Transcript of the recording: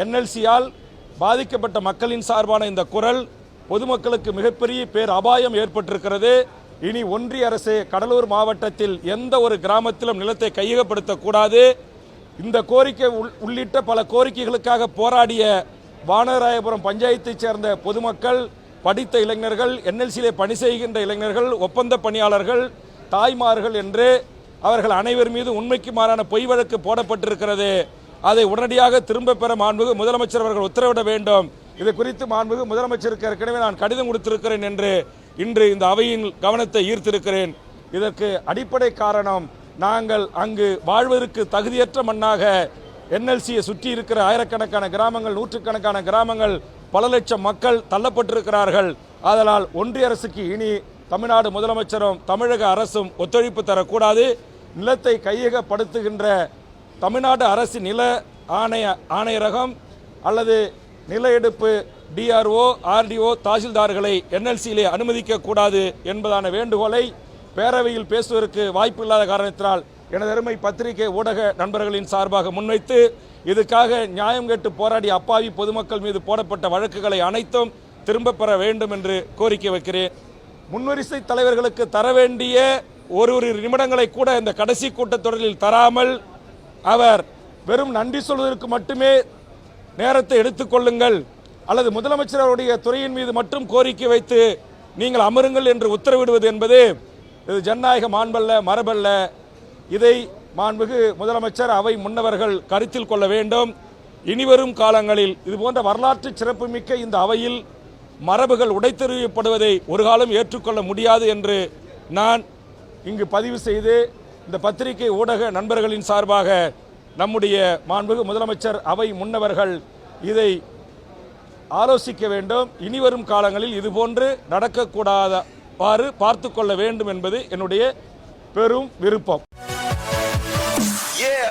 என்எல்சியால் பாதிக்கப்பட்ட மக்களின் சார்பான இந்த குரல் பொதுமக்களுக்கு மிகப்பெரிய பேர் அபாயம் ஏற்பட்டிருக்கிறது. இனி ஒன்றிய அரசு கடலூர் மாவட்டத்தில் எந்த ஒரு கிராமத்திலும் நிலத்தை கையகப்படுத்தக்கூடாது. இந்த கோரிக்கை உள்ளிட்ட பல கோரிக்கைகளுக்காக போராடிய வானராயபுரம் பஞ்சாயத்தைச் சேர்ந்த பொதுமக்கள், படித்த இளைஞர்கள், என்எல்சியிலே பணி செய்கின்ற இளைஞர்கள், ஒப்பந்த பணியாளர்கள், தாய்மார்கள் என்று அவர்கள் அனைவர் மீது உண்மைக்கு மாறான பொய் வழக்கு போடப்பட்டிருக்கிறது. அதை உடனடியாக திரும்ப பெற மாண்புமிகு முதலமைச்சர் அவர்கள் உத்தரவிட வேண்டும். இது குறித்து மாண்புமிகு முதலமைச்சருக்கு ஏற்கனவே நான் கடிதம் கொடுத்திருக்கிறேன் என்று இன்று இந்த அவையின் கவனத்தை ஈர்த்திருக்கிறேன். இதற்கு அடிப்படை காரணம், நாங்கள் அங்கு வாழ்வதற்கு தகுதியற்ற மண்ணாக என்எல்சியை சுற்றி இருக்கிற ஆயிரக்கணக்கான கிராமங்கள், நூற்றுக்கணக்கான கிராமங்கள், பல லட்சம் மக்கள் தள்ளப்பட்டிருக்கிறார்கள். அதனால் ஒன்றிய அரசுக்கு இனி தமிழ்நாடு முதலமைச்சரும் தமிழக அரசும் ஒத்துழைப்பு தரக்கூடாது. நிலத்தை கையகப்படுத்துகின்ற தமிழ்நாடு அரசு நில ஆணையரகம் அல்லது நில எடுப்பு டிஆர்ஓ, ஆர்டிஓ, தாசில்தார்களை என்எல்சியிலே அனுமதிக்கக்கூடாது என்பதான வேண்டுகோளை பேரவையில் பேசுவதற்கு வாய்ப்பு இல்லாத காரணத்தினால் எனது அருமை பத்திரிகை ஊடக நண்பர்களின் சார்பாக முன்வைத்து இதுக்காக நியாயம் கேட்டு போராடிய அப்பாவி பொதுமக்கள் மீது போடப்பட்ட வழக்குகளை அனைத்தும் திரும்ப பெற வேண்டும் என்று கோரிக்கை வைக்கிறேன். முன்வரிசை தலைவர்களுக்கு தர வேண்டிய ஒரு நிமிடங்களை கூட இந்த கடைசி கூட்டத்தொடரில் தராமல் அவர் வெறும் நன்றி சொல்வதற்கு மட்டுமே நேரத்தை எடுத்துக்கொள்ளுங்கள் அல்லது முதலமைச்சர் அவருடைய துறையின் மீது மட்டும் கோரிக்கை வைத்து நீங்கள் அமருங்கள் என்று உத்தரவிடுவது என்பது இது ஜனநாயக மாண்பல்ல, மரபல்ல. இதை மாண்புமிகு முதலமைச்சர் அவை முன்னவர்கள் கருத்தில் கொள்ள வேண்டும். இனிவரும் காலங்களில் இதுபோன்ற வரலாற்று சிறப்புமிக்க இந்த அவையில் மரபுகள் உடைத்தெறியப்படுவதை ஒரு காலம் ஏற்றுக்கொள்ள முடியாது என்று நான் இங்கு பதிவு செய்து இந்த பத்திரிகை ஊடக நண்பர்களின் சார்பாக நம்முடைய மாண்புமிகு முதலமைச்சர் அவை முன்னவர்கள் இதை ஆலோசிக்க வேண்டும். இனிவரும் காலங்களில் இதுபோன்று நடக்கக்கூடாதவாறு பார்த்து கொள்ள வேண்டும் என்பது என்னுடைய பெரும் விருப்பம்.